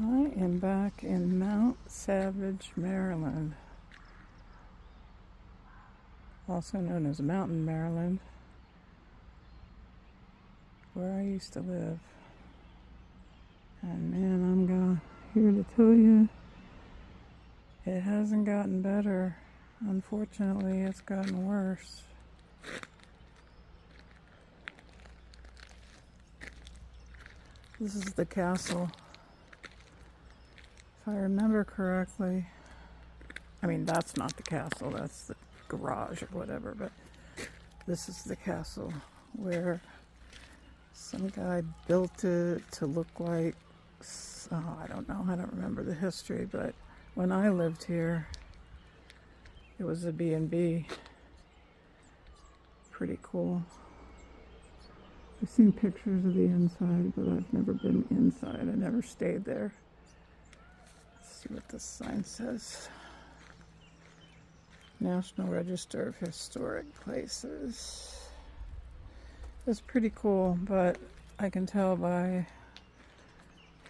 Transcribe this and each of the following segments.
I am back in Mount Savage, Maryland, also known as Mountain, Maryland, where I used to live. And man, I'm here to tell you, it hasn't gotten better. Unfortunately, it's gotten worse. This is the castle. If I remember correctly, I mean, that's not the castle, that's the garage or whatever, but this is the castle where some guy built it to look like, I don't know, I don't remember the history, but when I lived here, it was a B&B. Pretty cool. I've seen pictures of the inside, but I've never been inside. I never stayed there. Let's see what this sign says. National Register of Historic Places. It's pretty cool, but I can tell by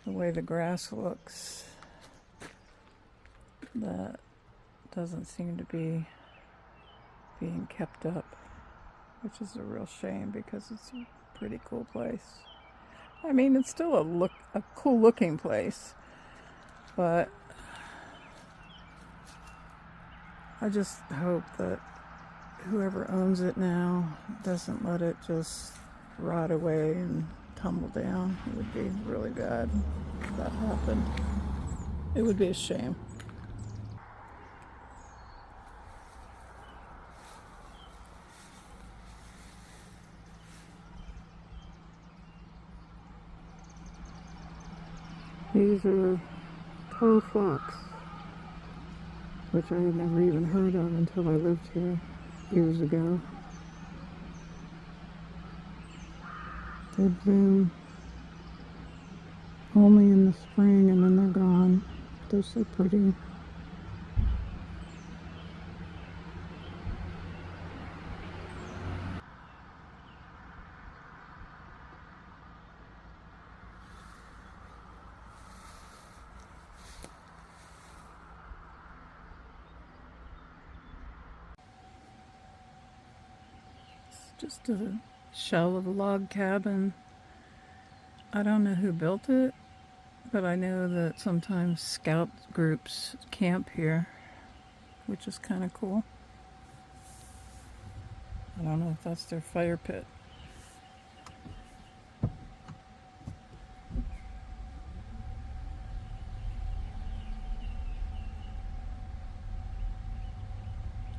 the way the grass looks that doesn't seem to be being kept up, which is a real shame because it's a pretty cool place. I mean, it's still a cool looking place, but I just hope that whoever owns it now doesn't let it just rot away and tumble down. It would be really bad if that happened. It would be a shame. These are toe fox, which I had never even heard of until I lived here years ago. They bloom only in the spring and then they're gone. They're so pretty. Just a shell of a log cabin. I don't know who built it, but I know that sometimes scout groups camp here, which is kind of cool. I don't know if that's their fire pit.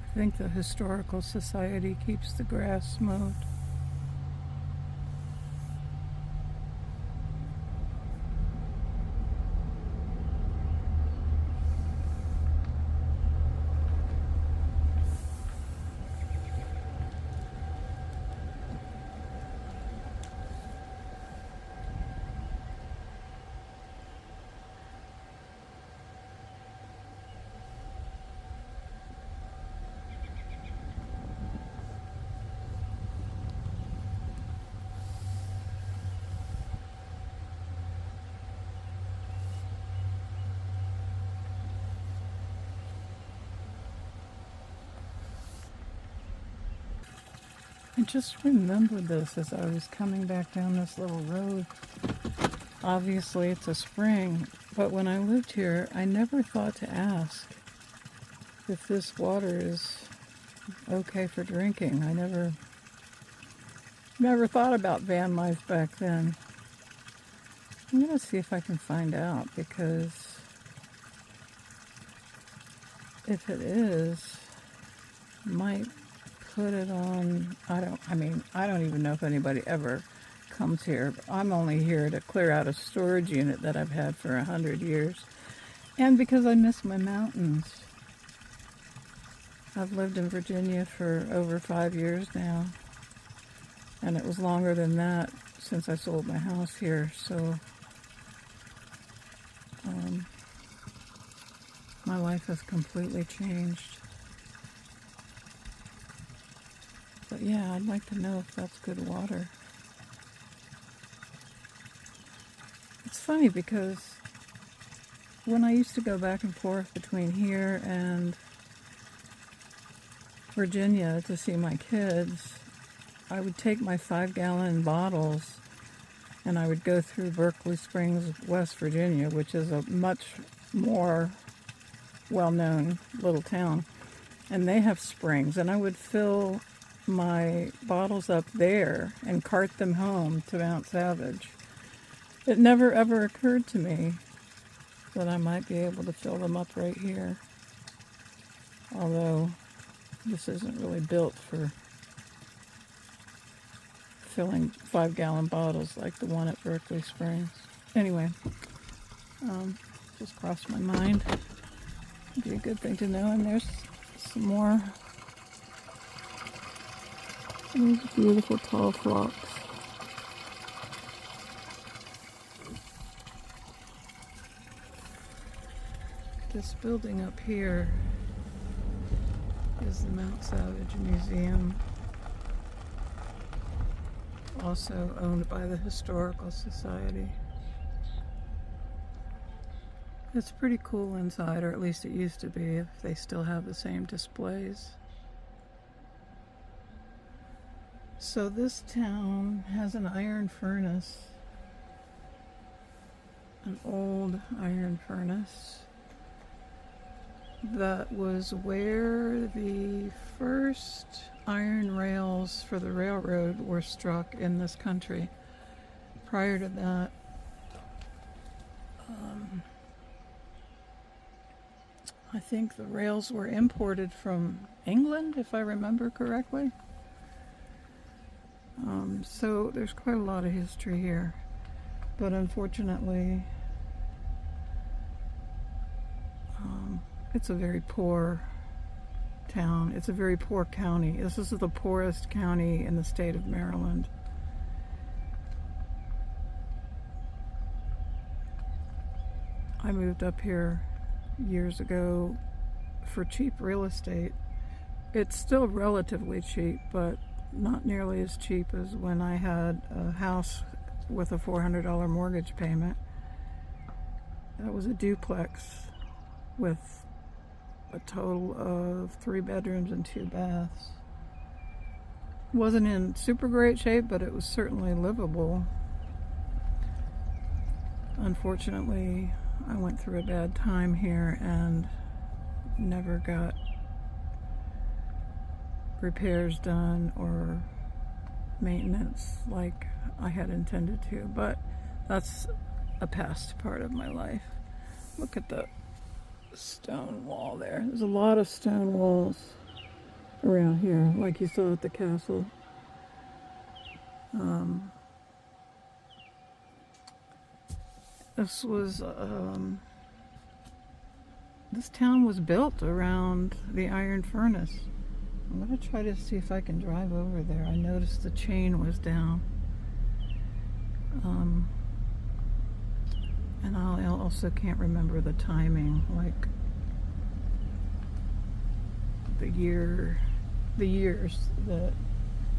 I think the Historical Society keeps the grass mowed. I just remembered this as I was coming back down this little road. Obviously it's a spring, but when I lived here, I never thought to ask if this water is okay for drinking. I never thought about van life back then. I'm gonna see if I can find out, because if it is, might put it on. I don't even know if anybody ever comes here. I'm only here to clear out a storage unit that I've had for 100 years, and because I miss my mountains. I've lived in Virginia for over 5 years now, and it was longer than that since I sold my house here, so my life has completely changed. But yeah, I'd like to know if that's good water. It's funny because when I used to go back and forth between here and Virginia to see my kids, I would take my 5-gallon bottles and I would go through Berkeley Springs, West Virginia, which is a much more well-known little town. And they have springs, and I would fill my bottles up there and cart them home to Mount Savage. It never ever occurred to me that I might be able to fill them up right here. Although this isn't really built for filling 5-gallon bottles like the one at Berkeley Springs. Anyway, just crossed my mind. It'd be a good thing to know. And there's some more. These beautiful tall phlox. This building up here is the Mount Savage Museum, also owned by the Historical Society. It's pretty cool inside, or at least it used to be, if they still have the same displays. So this town has an iron furnace, an old iron furnace, that was where the first iron rails for the railroad were struck in this country. Prior to that, I think the rails were imported from England, if I remember correctly. So there's quite a lot of history here, but unfortunately, it's a very poor town. It's a very poor county. This is the poorest county in the state of Maryland. I moved up here years ago for cheap real estate. It's still relatively cheap, but not nearly as cheap as when I had a house with a $400 mortgage payment. That was a duplex with a total of 3 bedrooms and 2 baths. Wasn't in super great shape, but it was certainly livable. Unfortunately, I went through a bad time here and never got repairs done or maintenance like I had intended to, but that's a past part of my life. Look at the stone wall there. There's a lot of stone walls around here, like you saw at the castle. This town was built around the iron furnace. I'm going to try to see if I can drive over there. I noticed the chain was down. And I also can't remember the timing, like the years that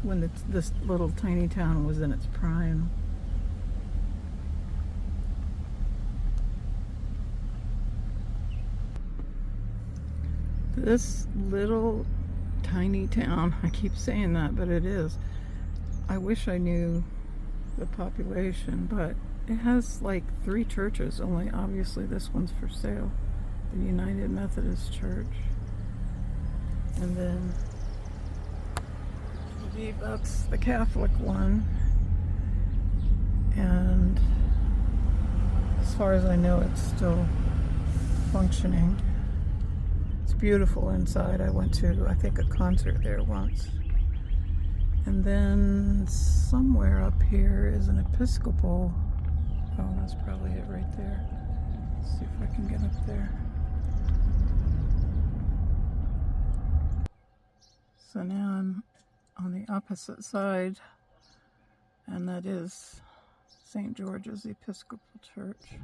when this little tiny town was in its prime. This little tiny town, I keep saying that, but it is. I wish I knew the population, but it has like 3 churches, only obviously this one's for sale. The United Methodist Church. And then I believe that's the Catholic one. And as far as I know, it's still functioning. It's beautiful inside. I went to, I think, a concert there once. And then somewhere up here is an Episcopal. Oh, that's probably it right there. Let's see if I can get up there. So now I'm on the opposite side, and that is St. George's Episcopal Church.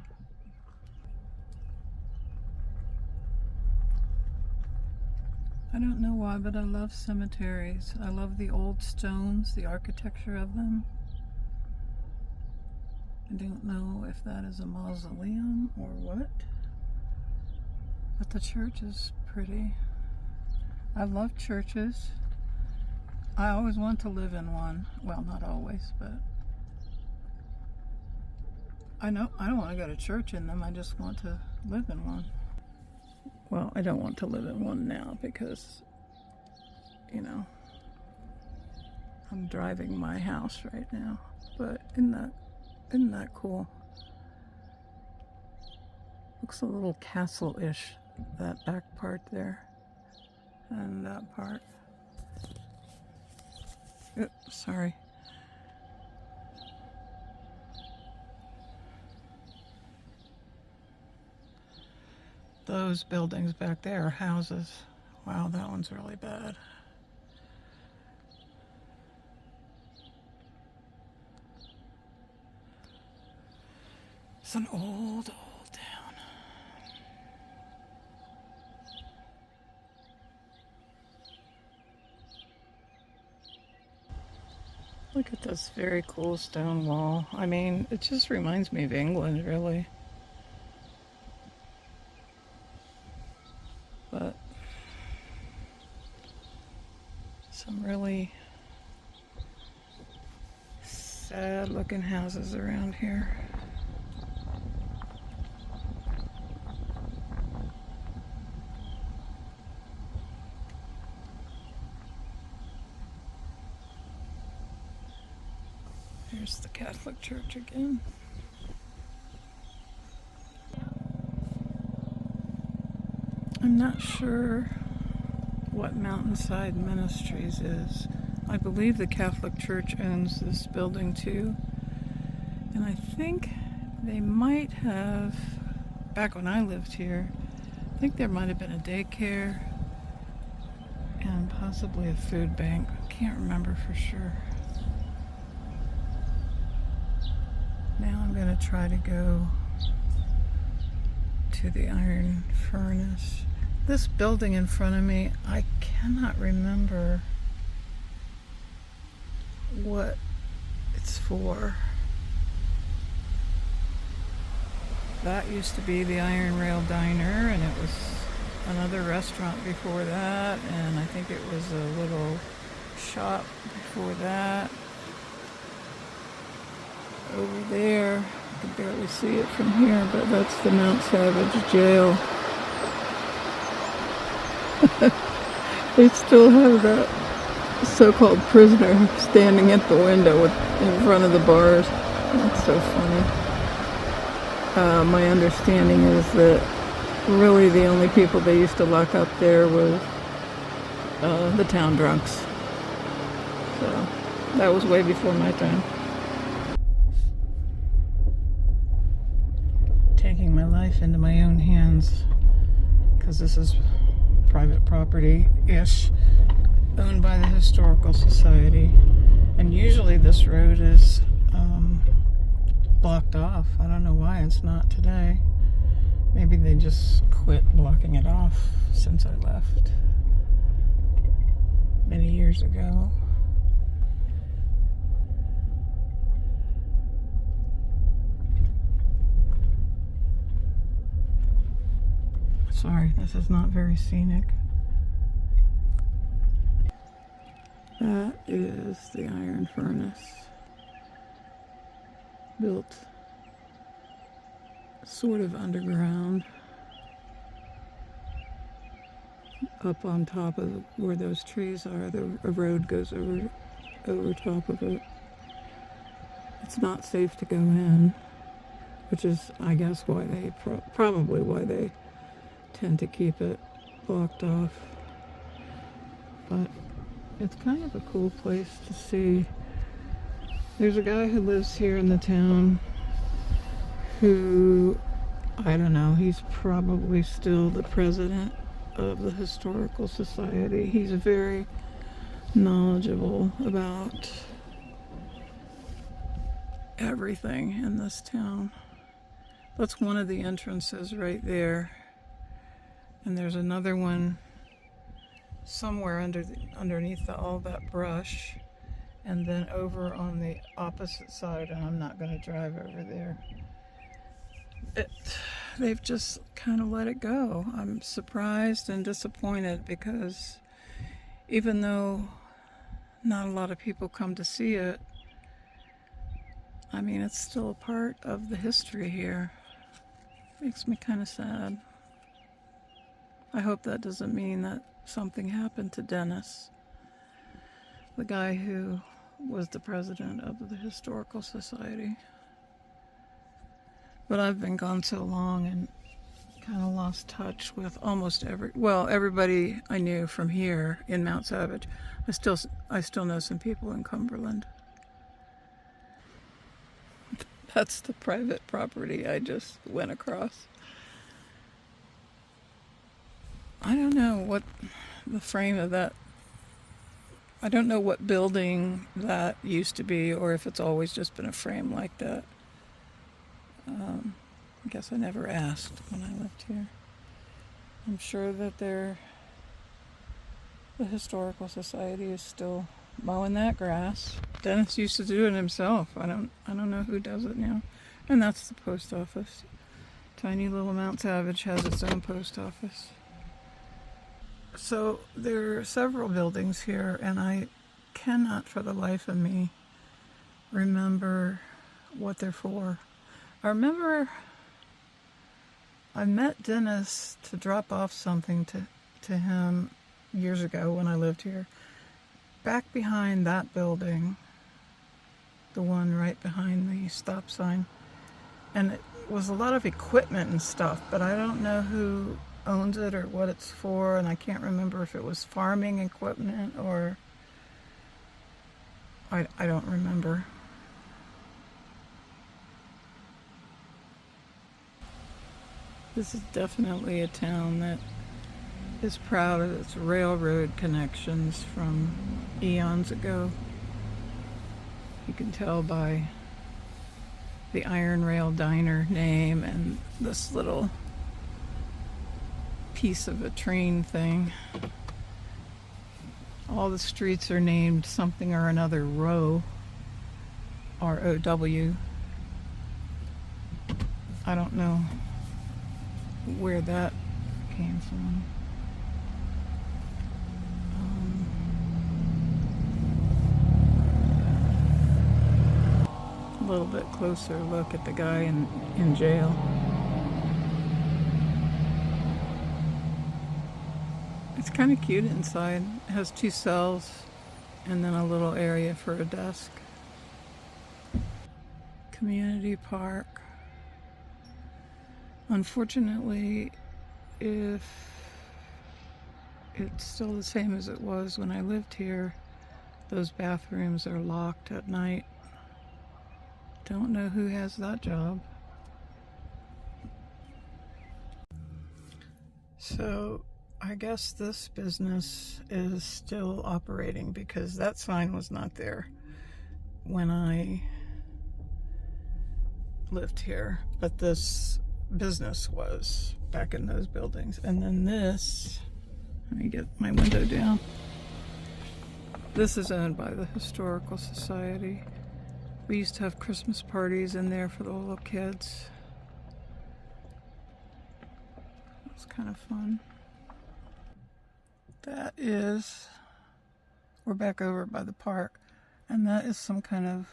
I don't know why, but I love cemeteries. I love the old stones, the architecture of them. I don't know if that is a mausoleum or what, But the church is pretty. I love churches. I always want to live in one. Well, not always, but I don't want to go to church in them. I just want to live in one. Well, I don't want to live in one now because, you know, I'm driving my house right now. But isn't that cool? Looks a little castle-ish, that back part there. And that part. Oops, sorry. Those buildings back there are houses. Wow, that one's really bad. It's an old town. Look at this very cool stone wall. I mean, it just reminds me of England, really. But some really sad looking houses around here. Here's the Catholic Church again. I'm not sure what Mountainside Ministries is. I believe the Catholic Church owns this building too. And I think they might have, back when I lived here, I think there might have been a daycare and possibly a food bank. I can't remember for sure. Now I'm going to try to go to the iron furnace. This building in front of me, I cannot remember what it's for. That used to be the Iron Rail Diner, and it was another restaurant before that, and I think it was a little shop before that. Over there, I can barely see it from here, but that's the Mount Savage Jail. They still have that so-called prisoner standing at the window in front of the bars. That's so funny. My understanding is that really the only people they used to lock up there was the town drunks. So that was way before my time. Taking my life into my own hands, because this is private property-ish, owned by the Historical Society, and usually this road is blocked off. I don't know why it's not today. Maybe they just quit blocking it off since I left many years ago. Sorry, this is not very scenic. That is the iron furnace. Built sort of underground. Up on top of where those trees are, a road goes over top of it. It's not safe to go in, which is, I guess, why they probably why they tend to keep it blocked off. But it's kind of a cool place to see. There's a guy who lives here in the town who, I don't know, he's probably still the president of the Historical Society. He's very knowledgeable about everything in this town. That's one of the entrances right there. And there's another one somewhere underneath all that brush. And then over on the opposite side, and I'm not going to drive over there. they've just kind of let it go. I'm surprised and disappointed because even though not a lot of people come to see it, I mean, it's still a part of the history here. Makes me kind of sad. I hope that doesn't mean that something happened to Dennis, the guy who was the president of the Historical Society. But I've been gone so long and kind of lost touch with almost everybody I knew from here in Mount Savage. I still know some people in Cumberland. That's the private property I just went across. I don't know what the frame of that, I don't know what building that used to be, or if it's always just been a frame like that. I guess I never asked when I lived here. I'm sure that the Historical Society is still mowing that grass. Dennis used to do it himself. I don't know who does it now. And that's the post office. Tiny little Mount Savage has its own post office. So there are several buildings here, and I cannot for the life of me remember what they're for. I remember I met Dennis to drop off something to him years ago when I lived here. Back behind that building, the one right behind the stop sign. And it was a lot of equipment and stuff, but I don't know who owns it or what it's for, and I can't remember if it was farming equipment or I don't remember. This is definitely a town that is proud of its railroad connections from eons ago. You can tell by the Iron Rail Diner name and this little piece of a train thing. All the streets are named something or another Row, R-O-W. I don't know where that came from. A little bit closer look at the guy in jail. It's kind of cute inside. It has 2 cells and then a little area for a desk. Community park. Unfortunately, if it's still the same as it was when I lived here, those bathrooms are locked at night. Don't know who has that job. So I guess this business is still operating because that sign was not there when I lived here, but this business was back in those buildings. And then this, let me get my window down. This is owned by the Historical Society. We used to have Christmas parties in there for the little kids. It was kind of fun. That is, we're back over by the park, and that is some kind of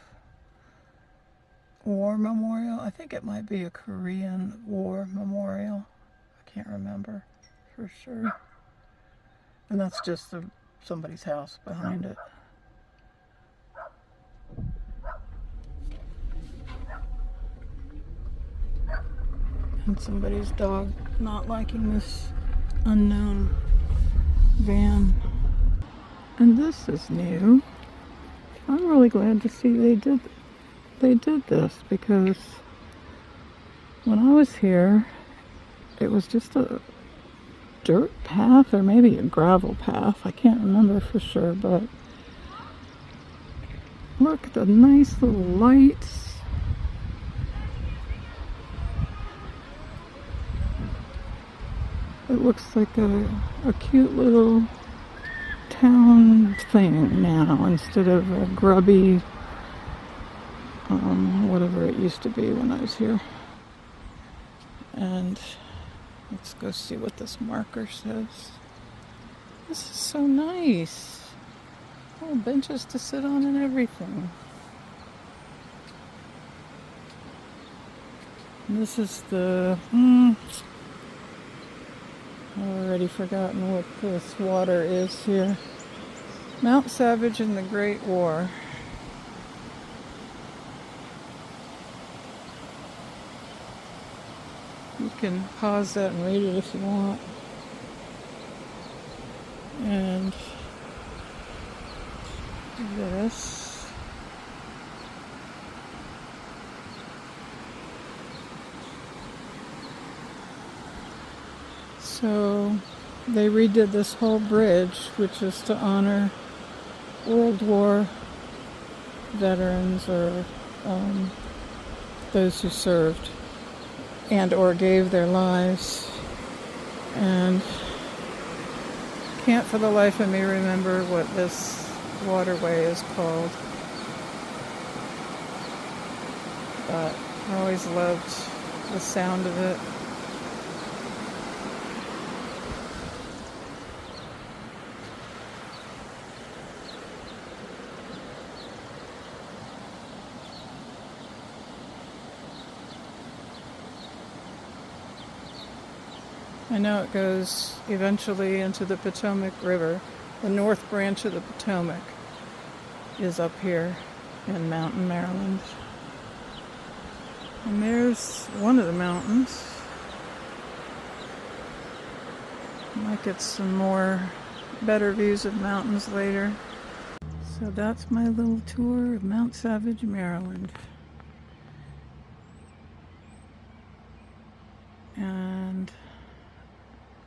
war memorial. I think it might be a Korean War memorial. I can't remember for sure. And that's just somebody's house behind it. And somebody's dog not liking this unknown van. And this is new. I'm really glad to see they did this, because when I was here it was just a dirt path or maybe a gravel path. I can't remember for sure, but look at the nice little lights. It looks like a cute little town thing now instead of a grubby whatever it used to be when I was here. And let's go see what this marker says. This is so nice. Oh, benches to sit on and everything. And this is the... I've already forgotten what this water is here. Mount Savage in the Great War. You can pause that and read it if you want. And this. So they redid this whole bridge, which is to honor World War veterans or those who served and or gave their lives. And can't for the life of me remember what this waterway is called, but I always loved the sound of it. I know it goes eventually into the Potomac River. The north branch of the Potomac is up here in Mountain, Maryland. And there's one of the mountains. Might get some more better views of mountains later. So that's my little tour of Mount Savage, Maryland. And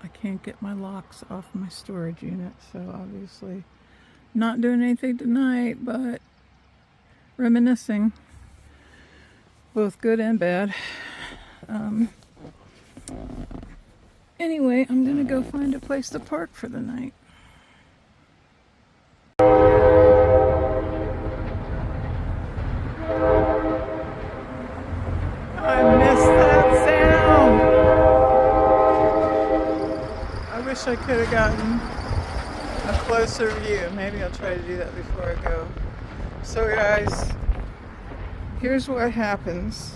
I can't get my locks off my storage unit, so obviously not doing anything tonight, but reminiscing, both good and bad. Anyway, I'm gonna go find a place to park for the night. I missed that sound. I wish I could have gotten a closer view. Maybe I'll try to do that before I go. So guys, here's what happens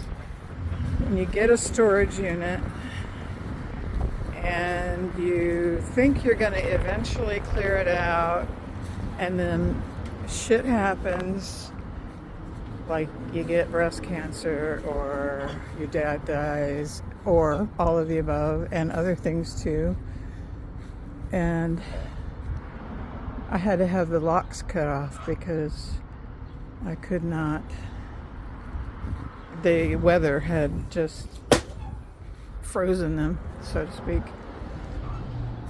when you get a storage unit and you think you're going to eventually clear it out, and then shit happens, like you get breast cancer or your dad dies or all of the above and other things too. And I had to have the locks cut off because I could not. The weather had just frozen them, so to speak.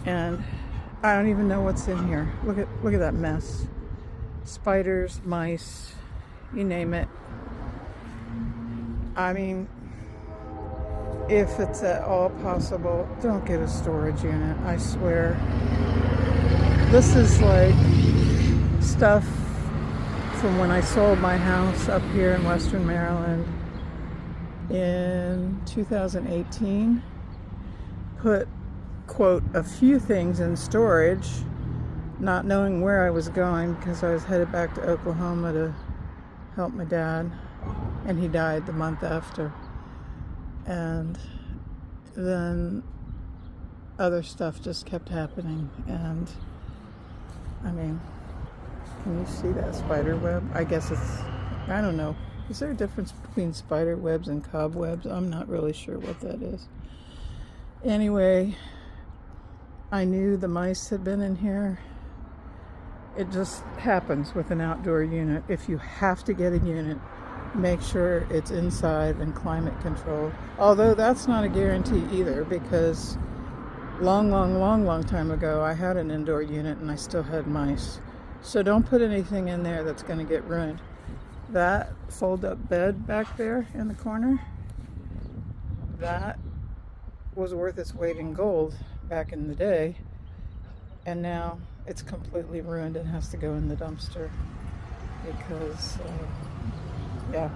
And I don't even know what's in here. Look at that mess. Spiders, mice, you name it. I mean, if it's at all possible, don't get a storage unit, I swear. This is like stuff from when I sold my house up here in Western Maryland in 2018. Put, quote, a few things in storage, not knowing where I was going because I was headed back to Oklahoma to help my dad, and he died the month after. And then other stuff just kept happening, and I mean, can you see that spider web? I guess it's, I don't know. Is there a difference between spider webs and cobwebs? I'm not really sure what that is. Anyway, I knew the mice had been in here. It just happens with an outdoor unit. If you have to get a unit, make sure it's inside and climate controlled. Although that's not a guarantee either, because long time ago I had an indoor unit and I still had mice. So don't put anything in there that's going to get ruined. That fold-up bed back there in the corner, that was worth its weight in gold back in the day, and now it's completely ruined and has to go in the dumpster because yeah,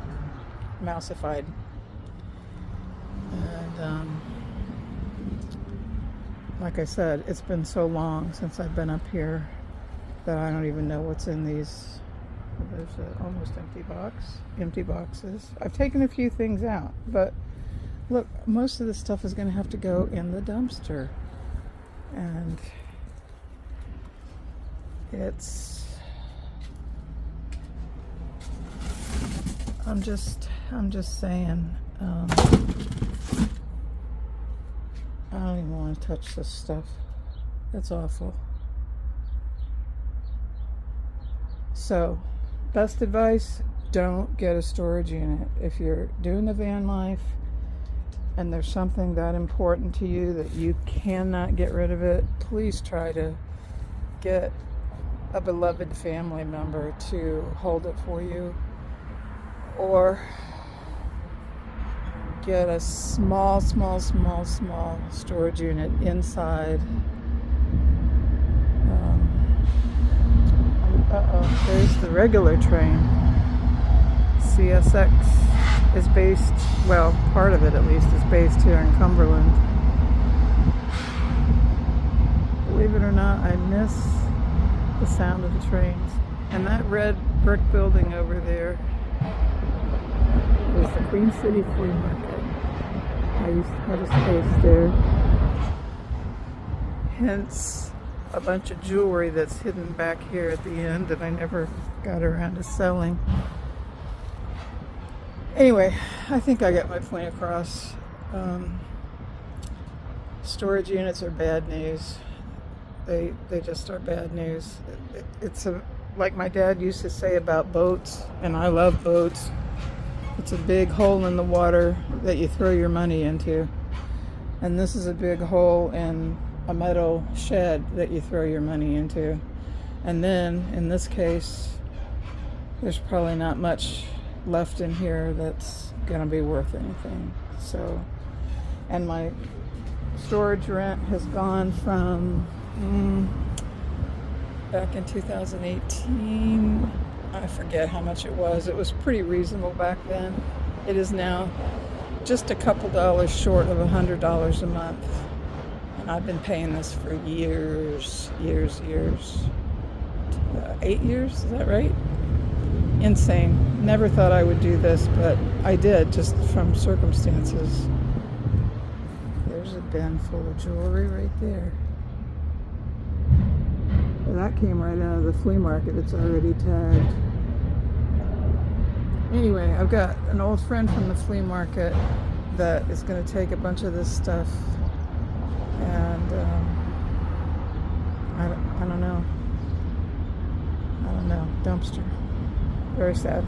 mouseified. And like I said, it's been so long since I've been up here that I don't even know what's in these. There's an almost empty boxes. I've taken a few things out, but look, most of the stuff is going to have to go in the dumpster. And I'm just saying, I don't even want to touch this stuff. It's awful. So, best advice, don't get a storage unit. If you're doing the van life and there's something that important to you that you cannot get rid of it, please try to get a beloved family member to hold it for you, or get a small storage unit inside. There's the regular train. CSX is based, well, part of it at least is based here in Cumberland. Believe it or not, I miss the sound of the trains. And that red brick building over there is the Queen City Flea Market. I used to have a space there. Hence a bunch of jewelry that's hidden back here at the end that I never got around to selling. Anyway, I think I got my point across. Storage units are bad news. They just are bad news. It's like my dad used to say about boats, and I love boats. It's a big hole in the water that you throw your money into. And this is a big hole in a metal shed that you throw your money into. And then, in this case, there's probably not much left in here that's gonna be worth anything. So, and my storage rent has gone from back in 2018, I forget how much it was. It was pretty reasonable back then. It is now just a couple dollars short of $100 a month. And I've been paying this for years. 8 years, is that right? Insane. Never thought I would do this, but I did, just from circumstances. There's a bin full of jewelry right there. Well, that came right out of the flea market. It's already tagged. Anyway, I've got an old friend from the flea market that is going to take a bunch of this stuff, and I don't know. Dumpster. Very sad.